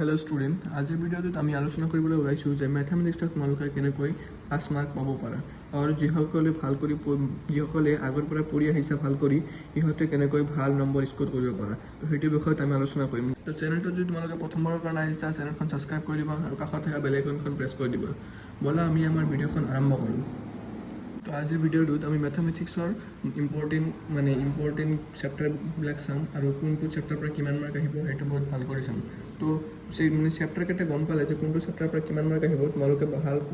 Hello' student, আজিৰ ভিডিঅ'টোত আমি আলোচনা কৰিবলৈ ওলাইছোঁ যে মেথামেটিক্সত তোমালোকে কেনেকৈ 5 মাৰ্ক পাব পাৰা আৰু যিসকলে আগৰ পৰা পঢ়ি আহিছে ভাল কৰি ইহঁতে কেনেকৈ ভাল নম্বৰ স্ক'ৰ কৰিব পাৰা। তো সেইটো বিষয়ত আমি আলোচনা কৰিম। তো চেনেলটো যদি তোমালোকে প্ৰথমবাৰৰ কাৰণে আহিছা, চেনেলখন ছাবস্ক্ৰাইব কৰি দিবা আৰু কাষত থকা বেল আইকনখন প্ৰেছ কৰি দিবা। ব'লা আমি আমাৰ ভিডিঅ'খন আৰম্ভ কৰোঁ। তো আজিৰ ভিডিঅ'টোত আমি মেথামেটিক্সৰ ইম্পৰ্টেণ্ট চেপ্টাৰবিলাক চাম আৰু কোনটো চেপ্টাৰৰ পৰা কিমান মাৰ্ক আহিব সেইটো বহুত ভাল কৰি চাম। তো চেপ্টাৰকেইটা গম পালে যে কোনটো চেপ্টাৰৰ পৰা কিমান মাৰ্ক আহিব, তোমালোকে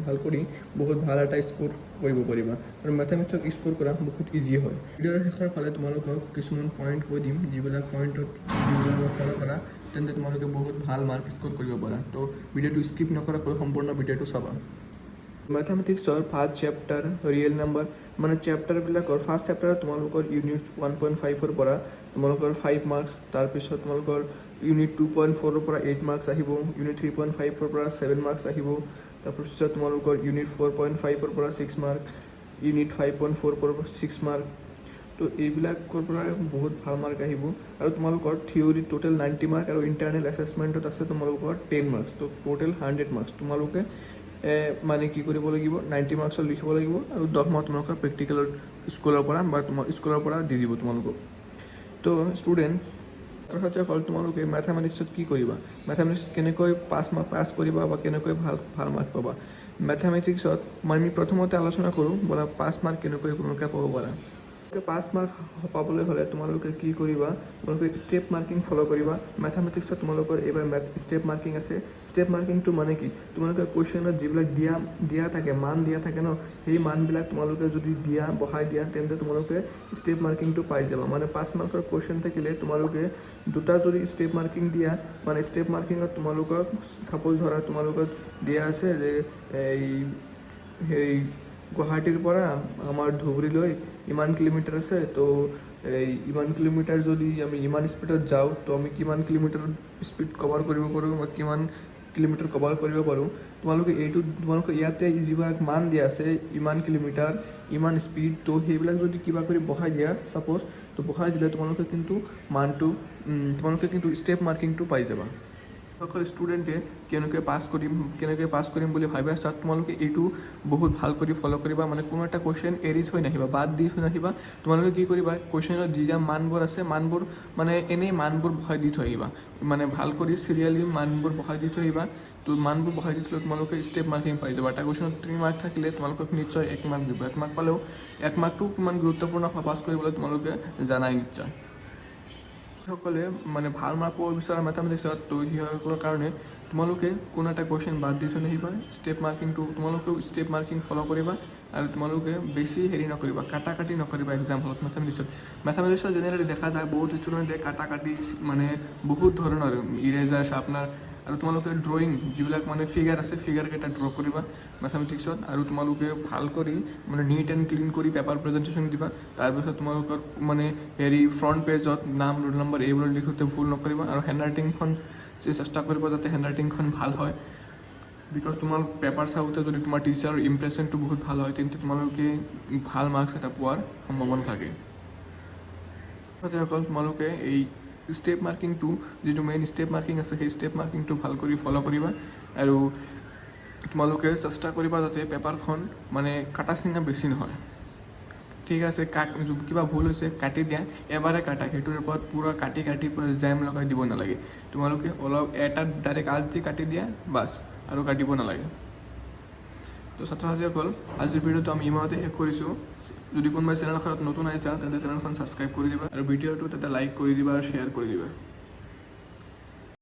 ভাল কৰি বহুত ভাল এটা স্ক'ৰ কৰিব পাৰিবা আৰু মেথামেটিক্সক স্ক'ৰ কৰা বহুত ইজি হয়। ভিডিঅ'ৰ শেষৰ ফালে তোমালোকক কিছুমান পইণ্ট কৈ দিম, যিবিলাক পইণ্টত ফ'ল' কৰা তেন্তে তোমালোকে বহুত ভাল মাৰ্ক স্ক'ৰ কৰিব পাৰা। তো ভিডিঅ'টো স্কিপ নকৰাকৈ সম্পূৰ্ণ ভিডিঅ'টো চাবা। মেথামেটিক্সৰ ফাৰ্ষ্ট চেপ্টাৰ ৰিয়েল নাম্বাৰ, চেপ্টাৰবিলাকৰ ফাৰ্ষ্ট চেপ্টাৰত তোমালোকৰ ইউনিট 1.5ৰ পৰা তোমালোকৰ 5 মাৰ্কছ, তাৰপিছত তোমালোকৰ ইউনিট 2.4ৰ পৰা 8 মাৰ্কছ আহিব, ইউনিট 3.5ৰ পৰা 7 মাৰ্কছ আহিব, তাৰপিছত তোমালোকৰ ইউনিট 4.5ৰ পৰা 6 মাৰ্ক, ইউনিট 5.4ৰ পৰা 6 মাৰ্ক। তো এইবিলাকৰ পৰা বহুত ভাল মাৰ্ক আহিব আৰু তোমালোকৰ থিয়ৰী টোটেল 90 মাৰ্ক আৰু ইণ্টাৰনেল এছেছমেণ্টত আছে তোমালোকৰ 10 মাৰ্কছ। তো টোটেল 100 মাৰ্কছ তোমালোকে কি কৰিব লাগিব, 90 মাৰ্কছৰ লিখিব লাগিব আৰু 10 মাৰ্ক তোমালোকৰ প্ৰেক্টিকেলৰ স্কুলৰ পৰা দি দিব তোমালোকক। তো ষ্টুডেণ্ট ছাত্ৰ-ছাত্ৰীসকল, তোমালোকে মেথামেটিক্সত কি কৰিবা, মেথামেটিক্সত কেনেকৈ 5 মাৰ্ক পাছ কৰিবা বা কেনেকৈ ভাল মাৰ্ক পাবা। মেথামেটিক্সত আমি প্ৰথমতে আলোচনা কৰোঁ, 5 মাৰ্ক কেনেকৈ তোমালোকে পাব পাৰা। 5 মাৰ্ক পাবলৈ হ'লে তোমালোকে কি কৰিবা, তোমালোকে ষ্টেপ মাৰ্কিং ফ'ল' কৰিবা। মেথামেটিক্সত তোমালোকৰ এইবাৰ ষ্টেপ মাৰ্কিং আছে। ষ্টেপ মাৰ্কিংটো মানে কি, তোমালোকে কুৱেশ্যনত যিবিলাক দিয়া থাকে, মান দিয়া থাকে ন, সেই মানবিলাক তোমালোকে যদি বহাই দিয়া তেন্তে তোমালোকে ষ্টেপ মাৰ্কিংটো পাই যাবা। 5 মাৰ্কৰ কুৱেশ্যন থাকিলে তোমালোকে দুটা যদি ষ্টেপ মাৰ্কিং দিয়া, ষ্টেপ মাৰ্কিঙত তোমালোকক ছাপ'জ ধৰা তোমালোকক দিয়া আছে যে গুৱাহাটীৰ পৰা আমাৰ ধুবুৰীলৈ ইমান কিলোমিটাৰ আছে। তো ইমান কিলোমিটাৰ যদি আমি ইমান স্পীডত যাওঁ, তো আমি কিমান কিলোমিটাৰ স্পীড কভাৰ কৰিব পাৰোঁ বা কিমান কিলোমিটাৰ কভাৰ কৰিব পাৰোঁ। তোমালোকে ইয়াতে যিবিলাক মান দিয়া আছে, ইমান কিলোমিটাৰ ইমান স্পীড, তো সেইবিলাক যদি কিবা কৰি বহাই দিয়া ছাপ'জ, তো বহাই দিলে তোমালোকে কিন্তু ষ্টেপ মাৰ্কিংটো পাই যাবা। অকল ষ্টুডেণ্টে কেনেকৈ পাছ কৰিম বুলি ভাবি আছা, তোমালোকে এইটো বহুত ভাল কৰি ফ'ল' কৰিবা। কোনো এটা কুৱেশ্যন এৰি থৈ নাহিবা, বাদ দি থৈ নাহিবা। তোমালোকে কি কৰিবা, কুৱেশ্যনত যি মানবোৰ আছে, এনেই মানবোৰ বহাই দি থৈ আহিবা। ভাল কৰি চিৰিয়েলি মানবোৰ বহাই দি থৈ আহিবা। তো মানবোৰ বহাই দি থ'লে তোমালোকে ষ্টেপ মাৰ্কিং পাই যাবা। এটা কুৱেশ্যনত 3 মাৰ্ক থাকিলে তোমালোকক নিশ্চয় 1 মাৰ্ক দিব। 1 মাৰ্ক পালেও 1 মাৰ্কটো কিমান গুৰুত্বপূৰ্ণ পাছ কৰিবলৈ তোমালোকে জানাই নিশ্চয়। সকলে ভাল মাৰ্ক পাব বিচৰা মেথামেটিক্সত, তো সিসকলৰ কাৰণে তোমালোকে কোনো এটা কুৱেশ্যন বাদ দি থৈ নাহিবা। তোমালোকেও ষ্টেপ মাৰ্কিং ফ'ল' কৰিবা আৰু তোমালোকে বেছি নকৰিবা, কাটি নকৰিবা এক্সাম হলত। মেথামেটিক্সত জেনেৰেলি দেখা যায় বহুত ষ্টুডেণ্টে কাটি বহুত ধৰণৰ ইৰেজাৰ, শ্বাৰ্পনাৰ আৰু তোমালোকে ড্ৰয়িং যিবিলাক ফিগাৰ আছে, ফিগাৰকেইটা ড্ৰ কৰিবা মেথামেটিক্সত আৰু তোমালোকে ভাল কৰি নিট এণ্ড ক্লিন কৰি পেপাৰ প্ৰেজেণ্টেশ্যন দিবা। তাৰপিছত তোমালোকৰ ফ্ৰণ্ট পেজত নাম, ৰোল নম্বৰ এইবোৰ লিখোঁতে ভুল নকৰিবা আৰু হেণ্ডৰাইটিংখন চেষ্টা কৰিবা যাতে হেণ্ডৰাইটিংখন ভাল হয়। বিকজ তোমাৰ পেপাৰ চাওঁতে যদি তোমাৰ টিচাৰৰ ইম্প্ৰেশ্যনটো বহুত ভাল হয়, তেন্তে তোমালোকে ভাল মাৰ্কছ এটা পোৱাৰ সম্ভাৱনা থাকে। অকল তোমালোকে এই ষ্টেপ মাৰ্কিংটো, যিটো মেইন ষ্টেপ মাৰ্কিং আছে, সেই ষ্টেপ মাৰ্কিংটো ভাল কৰি ফ'ল' কৰিবা আৰু তোমালোকে চেষ্টা কৰিবা যাতে পেপাৰখন কাটা চিঙা বেছি নহয়। ঠিক আছে, কিবা ভুল হৈছে কাটি দিয়া, এবাৰে কাটা, সেইটোৰ ওপৰত পূৰা কাটি জেম লগাই দিব নালাগে। তোমালোকে অলপ এটা ডাইৰেক্ট আঁচ দি কাটি দিয়া বাছ, আৰু কাটিব নালাগে। তো ছাত্ৰ-ছাত্ৰীসকল, আজিৰ ভিডিঅ'টো আমি ইমানতে শেষ কৰিছোঁ। যদি কোনোবাই চেনেলখনত নতুন আহিছা তেন্তে চেনেলখন ছাবস্ক্ৰাইব কৰি দিবা আৰু ভিডিঅ'টো তাতে লাইক কৰি দিবা আৰু শ্বেয়াৰ কৰি দিবা।